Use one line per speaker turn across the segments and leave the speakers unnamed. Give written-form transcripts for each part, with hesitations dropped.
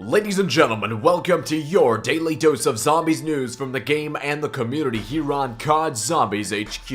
Ladies and gentlemen, welcome to your daily dose of zombies news from the game and the community here on COD Zombies HQ.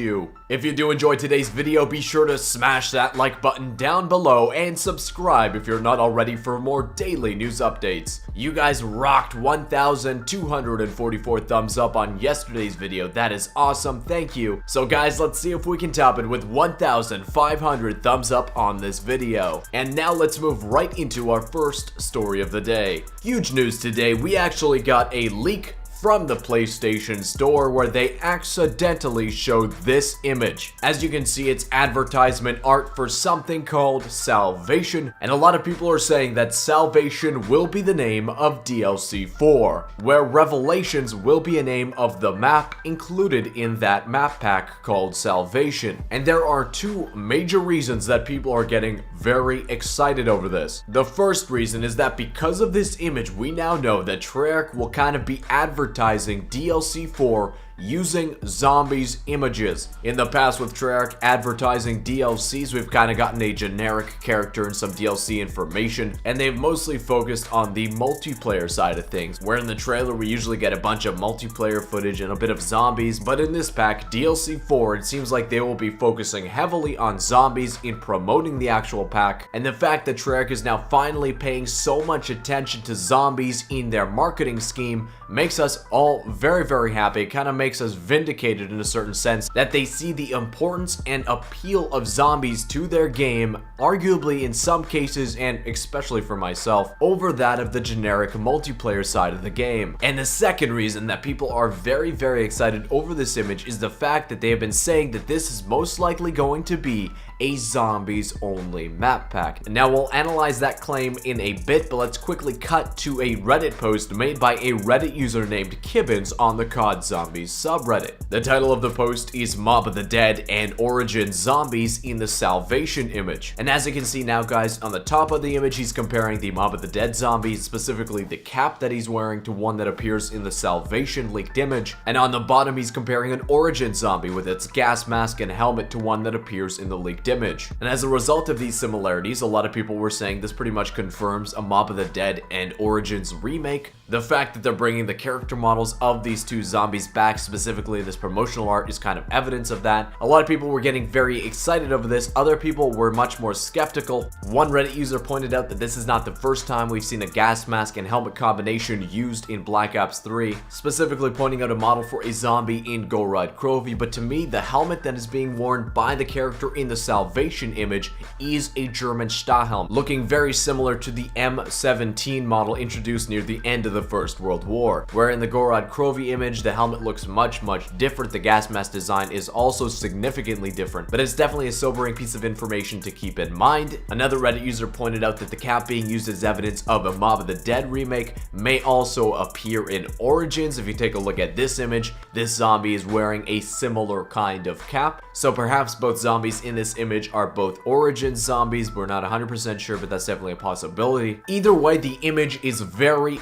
If you do enjoy today's video, be sure to smash that like button down below and subscribe if you're not already for more daily news updates. You guys rocked 1,244 thumbs up on yesterday's video. That is awesome, thank you. So guys, let's see if we can top it with 1,500 thumbs up on this video. And now let's move right into our first story of the day. Huge news today, we actually got a leak from the PlayStation Store where they accidentally showed this image. As you can see, it's advertisement art for something called Salvation, and a lot of people are saying that Salvation will be the name of DLC4, where Revelations will be a name of the map included in that map pack called Salvation. And there are two major reasons that people are getting very excited over this. The first reason is that because of this image, we now know that Treyarch will kind of be advertising DLC4 using zombies images. In the past, with Treyarch advertising DLCs, we've kind of gotten a generic character and some DLC information, and they've mostly focused on the multiplayer side of things, where in the trailer we usually get a bunch of multiplayer footage and a bit of zombies, but in this pack, DLC4, it seems like they will be focusing heavily on zombies in promoting the actual pack, and the fact that Treyarch is now finally paying so much attention to zombies in their marketing scheme makes us all very happy. It kind of makes us vindicated in a certain sense that they see the importance and appeal of zombies to their game, arguably in some cases, and especially for myself, over that of the generic multiplayer side of the game. And the second reason that people are very excited over this image is the fact that they have been saying that this is most likely going to be a zombies only map pack. And now we'll analyze that claim in a bit, but let's quickly cut to a Reddit post made by a Reddit user named Kibbins on the COD Zombies subreddit. The title of the post is Motd and Origin Zombies in the Salvation image. And as you can see now guys, on the top of the image he's comparing the Motd zombies, specifically the cap that he's wearing, to one that appears in the Salvation leaked image. And on the bottom he's comparing an Origin zombie with its gas mask and helmet to one that appears in the leaked image. And as a result of these similarities, a lot of people were saying this pretty much confirms a Mob of the Dead and Origins remake. The fact that they're bringing the character models of these two zombies back, specifically this promotional art, is kind of evidence of that. A lot of people were getting very excited over this. Other people were much more skeptical. One Reddit user pointed out that this is not the first time we've seen a gas mask and helmet combination used in Black Ops 3, specifically pointing out a model for a zombie in Gorod Krovi. But to me, the helmet that is being worn by the character in the Salvation image is a German Stahlhelm, looking very similar to the M17 model introduced near the end of the First World War, where in the Gorod Krovi image the helmet looks much different. The gas mask design is also significantly different, but it's definitely a sobering piece of information to keep in mind. Another Reddit user pointed out that the cap being used as evidence of a Mob of the Dead remake may also appear in Origins. If you take a look at this image, this zombie is wearing a similar kind of cap, so perhaps both zombies in this image are both Origins zombies. We're not 100% sure, but that's definitely a possibility. Either way, the image is very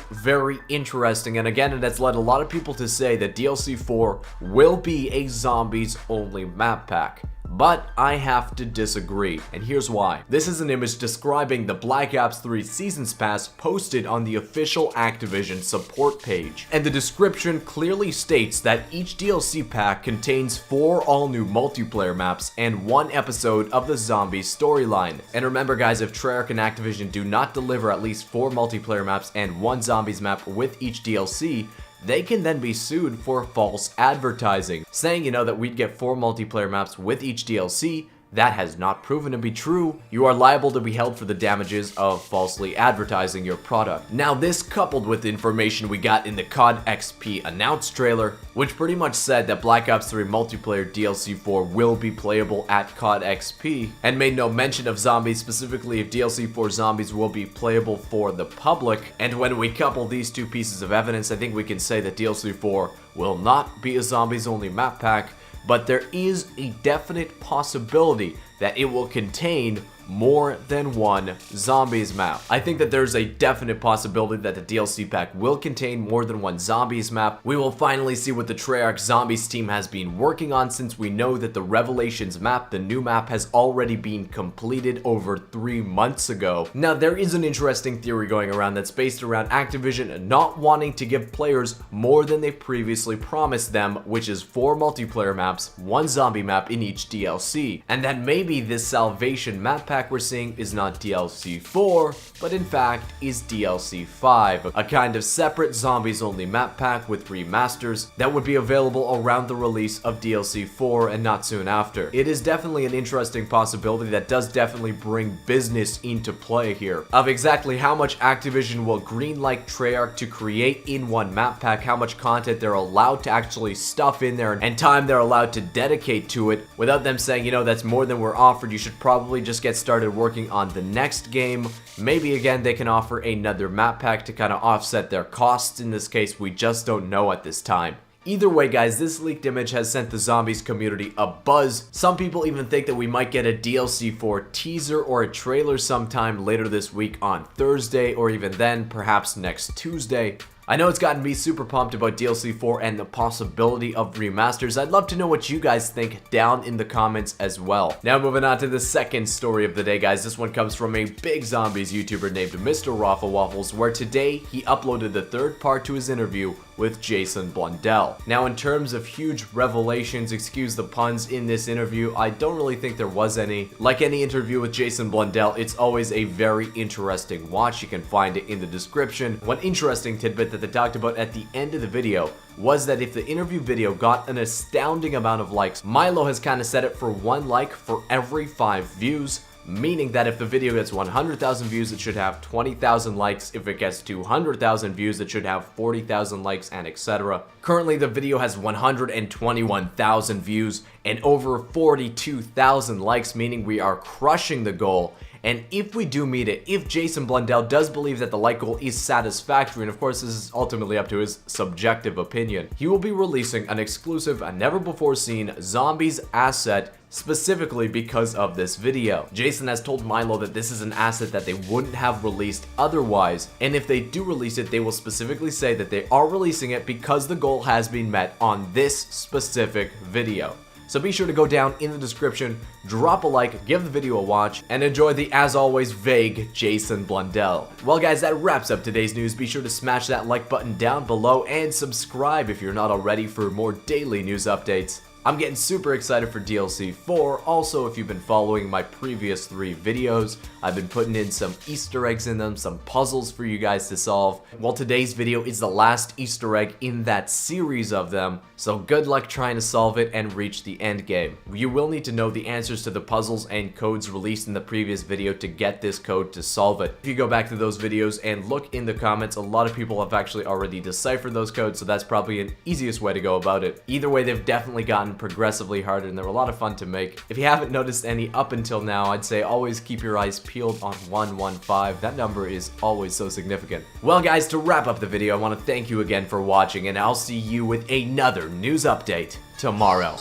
interesting, and again, it has led a lot of people to say that DLC4 will be a zombies only map pack. But I have to disagree, and here's why. This is an image describing the Black Ops 3 Season Pass posted on the official Activision support page. And the description clearly states that each DLC pack contains 4 all-new multiplayer maps and 1 episode of the Zombies storyline. And remember guys, if Treyarch and Activision do not deliver at least 4 multiplayer maps and 1 Zombies map with each DLC, they can then be sued for false advertising, saying, that we'd get 4 multiplayer maps with each DLC. That has not proven to be true. You are liable to be held for the damages of falsely advertising your product. Now, this coupled with the information we got in the COD XP announced trailer, which pretty much said that Black Ops 3 multiplayer DLC4 will be playable at COD XP, and made no mention of zombies, specifically if DLC4 zombies will be playable for the public. And when we couple these two pieces of evidence, I think we can say that DLC4 will not be a zombies only map pack, but there is a definite possibility that it will contain more than one zombies map. I think that there's a definite possibility that the DLC pack will contain more than one zombies map. We will finally see what the Treyarch Zombies team has been working on, since we know that the Revelations map, the new map, has already been completed over 3 months ago. Now, there is an interesting theory going around that's based around Activision not wanting to give players more than they've previously promised them, which is 4 multiplayer maps, 1 zombie map in each DLC, and that maybe this Salvation map pack we're seeing is not DLC4, but in fact is DLC5, a kind of separate zombies only map pack with remasters that would be available around the release of DLC4 and not soon after. It is definitely an interesting possibility that does definitely bring business into play here, of exactly how much Activision will greenlight Treyarch to create in one map pack, how much content they're allowed to actually stuff in there, and time they're allowed to dedicate to it, without them saying, you know, that's more than we're offered, you should probably just get started working on the next game. Maybe again they can offer another map pack to kind of offset their costs in this case, we just don't know at this time. Either way, guys, this leaked image has sent the zombies community a buzz. Some people even think that we might get a DLC4 teaser or a trailer sometime later this week on Thursday, or even then, perhaps next Tuesday. I know it's gotten me super pumped about DLC4 and the possibility of remasters. I'd love to know what you guys think down in the comments as well. Now moving on to the second story of the day, guys. This one comes from a big zombies YouTuber named Mr. Raffle Waffles, where today he uploaded the third part to his interview with Jason Blundell. Now, in terms of huge revelations, excuse the puns, in this interview, I don't really think there was any. Like any interview with Jason Blundell, it's always a very interesting watch. You can find it in the description. One interesting tidbit that they talked about at the end of the video was that if the interview video got an astounding amount of likes, Milo has kind of set it for 1 like for every 5 views. Meaning that if the video gets 100,000 views, it should have 20,000 likes. If it gets 200,000 views, it should have 40,000 likes, and etc. Currently, the video has 121,000 views and over 42,000 likes, meaning we are crushing the goal. And if we do meet it, if Jason Blundell does believe that the like goal is satisfactory, and of course this is ultimately up to his subjective opinion, he will be releasing an exclusive and never before seen zombies asset specifically because of this video. Jason has told Milo that this is an asset that they wouldn't have released otherwise, and if they do release it, they will specifically say that they are releasing it because the goal has been met on this specific video. So be sure to go down in the description, drop a like, give the video a watch, and enjoy the, as always, vague Jason Blundell. Well guys, that wraps up today's news. Be sure to smash that like button down below and subscribe if you're not already for more daily news updates. I'm getting super excited for DLC4. Also, if you've been following my previous 3 videos, I've been putting in some Easter eggs in them, some puzzles for you guys to solve. Well, today's video is the last Easter egg in that series of them, so good luck trying to solve it and reach the end game. You will need to know the answers to the puzzles and codes released in the previous video to get this code to solve it. If you go back to those videos and look in the comments, a lot of people have actually already deciphered those codes, so that's probably an easiest way to go about it. Either way, they've definitely gotten progressively harder and they're a lot of fun to make. If you haven't noticed any up until now, I'd say always keep your eyes peeled on 115. That number is always so significant. Well guys, to wrap up the video, I want to thank you again for watching, and I'll see you with another news update tomorrow.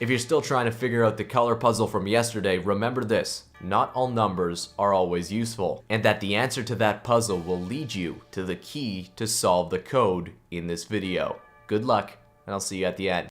If you're still trying to figure out the color puzzle from yesterday, remember this: not all numbers are always useful, and that the answer to that puzzle will lead you to the key to solve the code in this video. Good luck, and I'll see you at the end.